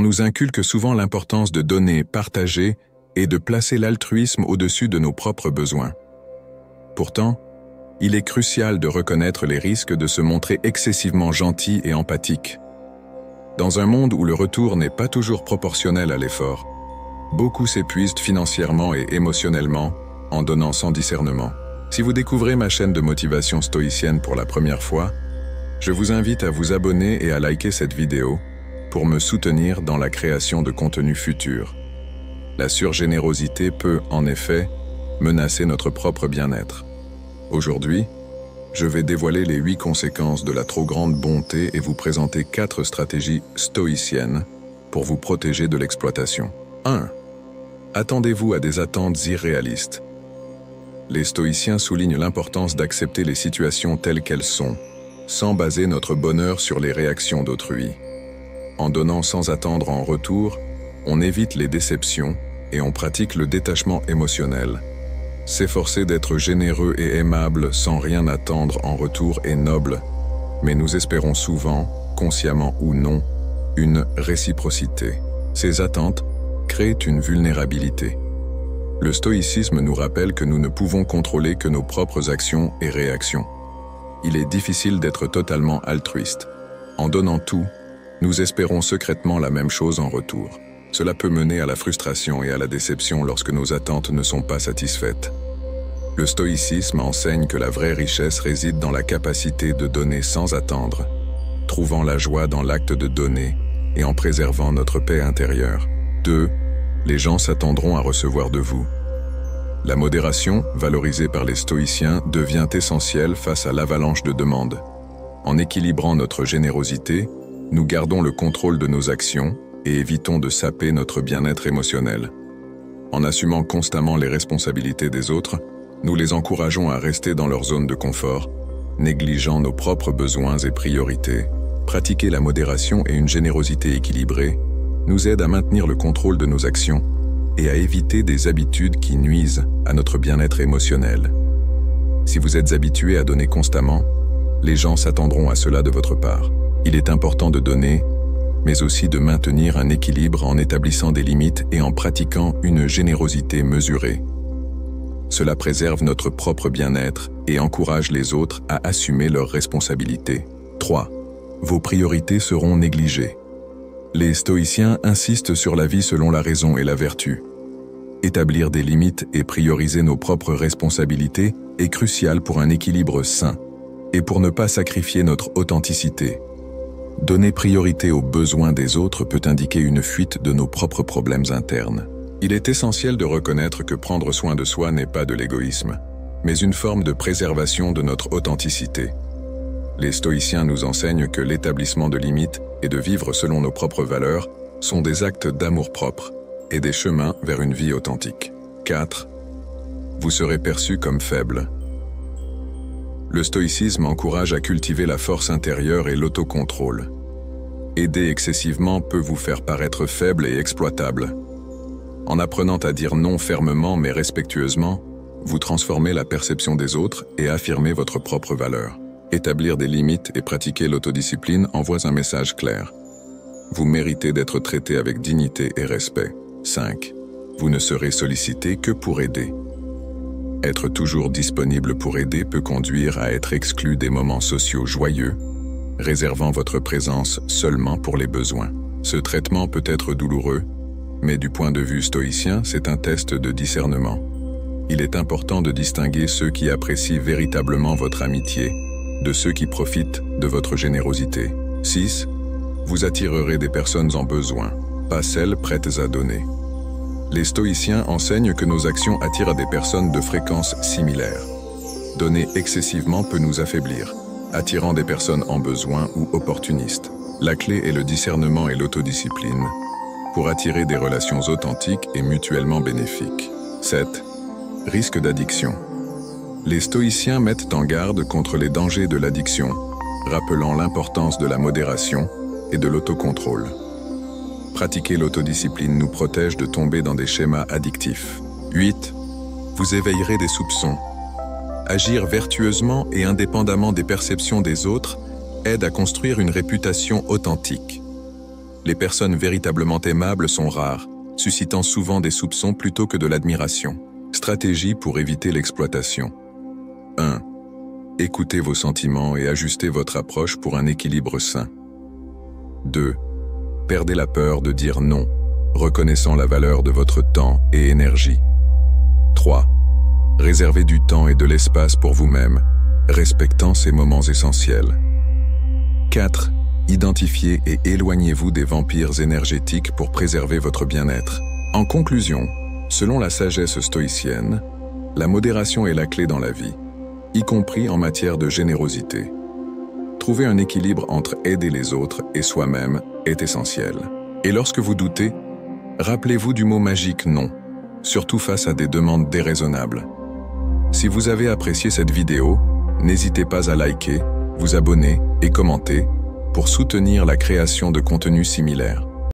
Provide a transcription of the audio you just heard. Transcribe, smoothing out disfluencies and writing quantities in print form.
nous inculque souvent l'importance de donner, partager et de placer l'altruisme au-dessus de nos propres besoins. Pourtant, il est crucial de reconnaître les risques de se montrer excessivement gentil et empathique. Dans un monde où le retour n'est pas toujours proportionnel à l'effort, beaucoup s'épuisent financièrement et émotionnellement en donnant sans discernement. Si vous découvrez ma chaîne de motivation stoïcienne pour la première fois, je vous invite à vous abonner et à liker cette vidéo pour me soutenir dans la création de contenus futurs. La surgénérosité peut, en effet, menacer notre propre bien-être. Aujourd'hui, je vais dévoiler les 8 conséquences de la trop grande bonté et vous présenter 4 stratégies stoïciennes pour vous protéger de l'exploitation. 1. Attendez-vous à des attentes irréalistes. Les stoïciens soulignent l'importance d'accepter les situations telles qu'elles sont, sans baser notre bonheur sur les réactions d'autrui. En donnant sans attendre en retour, on évite les déceptions et on pratique le détachement émotionnel. S'efforcer d'être généreux et aimable sans rien attendre en retour est noble, mais nous espérons souvent, consciemment ou non, une réciprocité. Ces attentes créent une vulnérabilité. Le stoïcisme nous rappelle que nous ne pouvons contrôler que nos propres actions et réactions. Il est difficile d'être totalement altruiste. En donnant tout, nous espérons secrètement la même chose en retour. Cela peut mener à la frustration et à la déception lorsque nos attentes ne sont pas satisfaites. Le stoïcisme enseigne que la vraie richesse réside dans la capacité de donner sans attendre, trouvant la joie dans l'acte de donner et en préservant notre paix intérieure. 2. Les gens s'attendront à recevoir de vous. La modération, valorisée par les stoïciens, devient essentielle face à l'avalanche de demandes. En équilibrant notre générosité, nous gardons le contrôle de nos actions et évitons de saper notre bien-être émotionnel. En assumant constamment les responsabilités des autres, nous les encourageons à rester dans leur zone de confort, négligeant nos propres besoins et priorités. Pratiquer la modération et une générosité équilibrée nous aide à maintenir le contrôle de nos actions et à éviter des habitudes qui nuisent à notre bien-être émotionnel. Si vous êtes habitué à donner constamment, les gens s'attendront à cela de votre part. Il est important de donner, mais aussi de maintenir un équilibre en établissant des limites et en pratiquant une générosité mesurée. Cela préserve notre propre bien-être et encourage les autres à assumer leurs responsabilités. 3. Vos priorités seront négligées. Les stoïciens insistent sur la vie selon la raison et la vertu. Établir des limites et prioriser nos propres responsabilités est crucial pour un équilibre sain et pour ne pas sacrifier notre authenticité. Donner priorité aux besoins des autres peut indiquer une fuite de nos propres problèmes internes. Il est essentiel de reconnaître que prendre soin de soi n'est pas de l'égoïsme, mais une forme de préservation de notre authenticité. Les stoïciens nous enseignent que l'établissement de limites et de vivre selon nos propres valeurs sont des actes d'amour-propre et des chemins vers une vie authentique. 4. Vous serez perçu comme faible. Le stoïcisme encourage à cultiver la force intérieure et l'autocontrôle. Aider excessivement peut vous faire paraître faible et exploitable. En apprenant à dire non fermement mais respectueusement, vous transformez la perception des autres et affirmez votre propre valeur. Établir des limites et pratiquer l'autodiscipline envoie un message clair. Vous méritez d'être traité avec dignité et respect. 5. Vous ne serez sollicité que pour aider. Être toujours disponible pour aider peut conduire à être exclu des moments sociaux joyeux, réservant votre présence seulement pour les besoins. Ce traitement peut être douloureux, mais du point de vue stoïcien, c'est un test de discernement. Il est important de distinguer ceux qui apprécient véritablement votre amitié de ceux qui profitent de votre générosité. 6. Vous attirerez des personnes en besoin, pas celles prêtes à donner. Les stoïciens enseignent que nos actions attirent des personnes de fréquence similaire. Donner excessivement peut nous affaiblir, attirant des personnes en besoin ou opportunistes. La clé est le discernement et l'autodiscipline pour attirer des relations authentiques et mutuellement bénéfiques. 7. Risque d'addiction. Les stoïciens mettent en garde contre les dangers de l'addiction, rappelant l'importance de la modération et de l'autocontrôle. Pratiquer l'autodiscipline nous protège de tomber dans des schémas addictifs. 8. Vous éveillerez des soupçons. Agir vertueusement et indépendamment des perceptions des autres aide à construire une réputation authentique. Les personnes véritablement aimables sont rares, suscitant souvent des soupçons plutôt que de l'admiration. Stratégie pour éviter l'exploitation. 1. Écoutez vos sentiments et ajustez votre approche pour un équilibre sain. 2. Perdez la peur de dire non, reconnaissant la valeur de votre temps et énergie. 3. Réservez du temps et de l'espace pour vous-même, respectant ces moments essentiels. 4. Identifiez et éloignez-vous des vampires énergétiques pour préserver votre bien-être. En conclusion, selon la sagesse stoïcienne, la modération est la clé dans la vie, y compris en matière de générosité. Trouver un équilibre entre aider les autres et soi-même est essentiel. Et lorsque vous doutez, rappelez-vous du mot magique non, surtout face à des demandes déraisonnables. Si vous avez apprécié cette vidéo, n'hésitez pas à liker, vous abonner et commenter pour soutenir la création de contenus similaires.